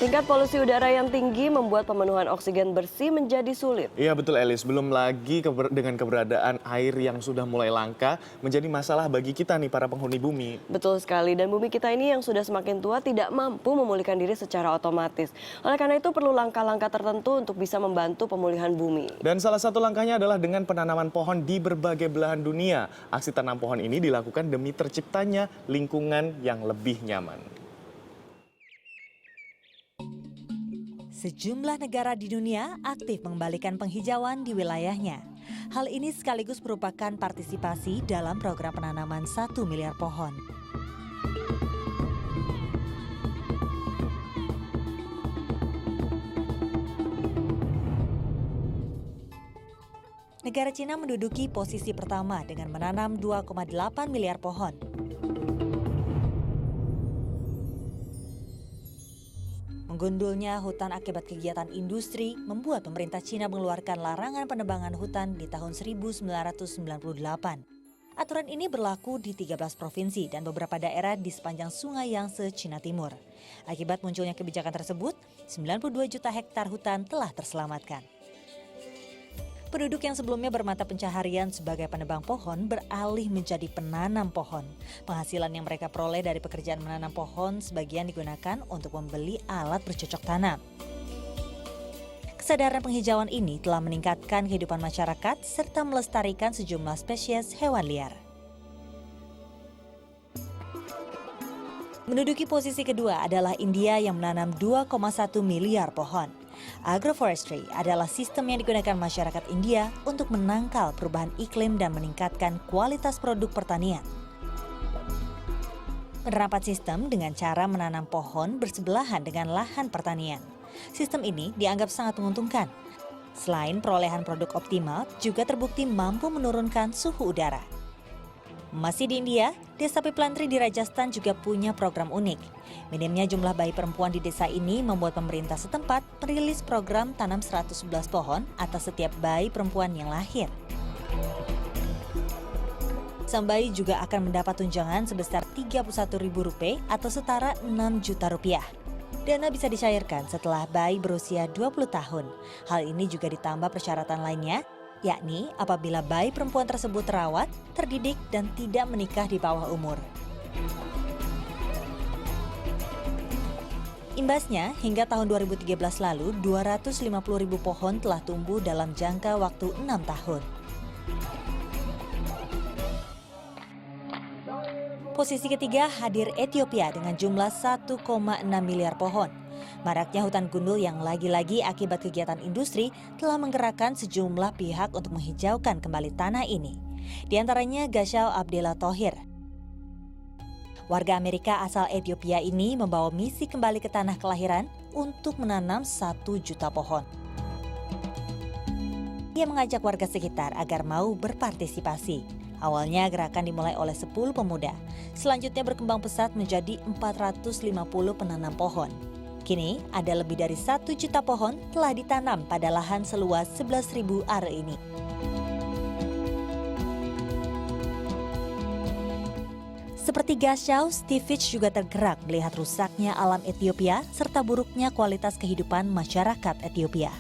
Tingkat polusi udara yang tinggi membuat pemenuhan oksigen bersih menjadi sulit. Iya betul Elis, belum lagi dengan keberadaan air yang sudah mulai langka menjadi masalah bagi kita nih para penghuni bumi. Betul sekali, dan bumi kita ini yang sudah semakin tua tidak mampu memulihkan diri secara otomatis. Oleh karena itu perlu langkah-langkah tertentu untuk bisa membantu pemulihan bumi. Dan salah satu langkahnya adalah dengan penanaman pohon di berbagai belahan dunia. Aksi tanam pohon ini dilakukan demi terciptanya lingkungan yang lebih nyaman. Sejumlah negara di dunia aktif mengembalikan penghijauan di wilayahnya. Hal ini sekaligus merupakan partisipasi dalam program penanaman 1 miliar pohon. Negara Cina menduduki posisi pertama dengan menanam 2,8 miliar pohon. Menggundulnya hutan akibat kegiatan industri membuat pemerintah Cina mengeluarkan larangan penebangan hutan di tahun 1998. Aturan ini berlaku di 13 provinsi dan beberapa daerah di sepanjang Sungai Yangtze, Cina Timur. Akibat munculnya kebijakan tersebut, 92 juta hektar hutan telah terselamatkan. Penduduk yang sebelumnya bermata pencaharian sebagai penebang pohon beralih menjadi penanam pohon. Penghasilan yang mereka peroleh dari pekerjaan menanam pohon sebagian digunakan untuk membeli alat bercocok tanam. Kesadaran penghijauan ini telah meningkatkan kehidupan masyarakat serta melestarikan sejumlah spesies hewan liar. Menduduki posisi kedua adalah India yang menanam 2,1 miliar pohon. Agroforestry adalah sistem yang digunakan masyarakat India untuk menangkal perubahan iklim dan meningkatkan kualitas produk pertanian. Penerapan sistem dengan cara menanam pohon bersebelahan dengan lahan pertanian. Sistem ini dianggap sangat menguntungkan. Selain perolehan produk optimal, juga terbukti mampu menurunkan suhu udara. Masih di India, Desa Piplantri di Rajasthan juga punya program unik. Minimnya jumlah bayi perempuan di desa ini membuat pemerintah setempat merilis program tanam 111 pohon atas setiap bayi perempuan yang lahir. Sang bayi juga akan mendapat tunjangan sebesar Rp31.000 atau setara Rp6 juta. Dana bisa dicairkan setelah bayi berusia 20 tahun. Hal ini juga ditambah persyaratan lainnya, yakni apabila bayi perempuan tersebut terawat, terdidik, dan tidak menikah di bawah umur. Imbasnya, hingga tahun 2013 lalu, 250.000 pohon telah tumbuh dalam jangka waktu 6 tahun. Posisi ketiga hadir Ethiopia dengan jumlah 1,6 miliar pohon. Maraknya hutan gundul yang lagi-lagi akibat kegiatan industri telah menggerakkan sejumlah pihak untuk menghijaukan kembali tanah ini. Di antaranya Ghazal Abdullah Thohir. Warga Amerika asal Ethiopia ini membawa misi kembali ke tanah kelahiran untuk menanam 1 juta pohon. Ia mengajak warga sekitar agar mau berpartisipasi. Awalnya gerakan dimulai oleh 10 pemuda. Selanjutnya berkembang pesat menjadi 450 penanam pohon. Kini, ada lebih dari 1 juta pohon telah ditanam pada lahan seluas 11.000 are ini. Seperti Ghazal, Stevich juga tergerak melihat rusaknya alam Ethiopia serta buruknya kualitas kehidupan masyarakat Ethiopia.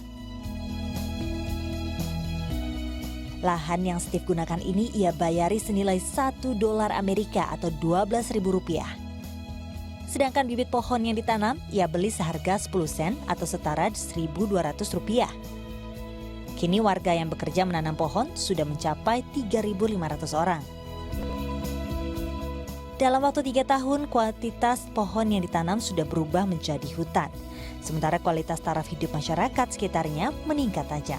Lahan yang Steve gunakan ini ia bayari senilai $1 Amerika atau Rp12.000. Sedangkan bibit pohon yang ditanam, ia beli seharga 10 sen atau setara Rp1.200. Kini warga yang bekerja menanam pohon sudah mencapai 3.500 orang. Dalam waktu 3 tahun, kuantitas pohon yang ditanam sudah berubah menjadi hutan. Sementara kualitas taraf hidup masyarakat sekitarnya meningkat tajam.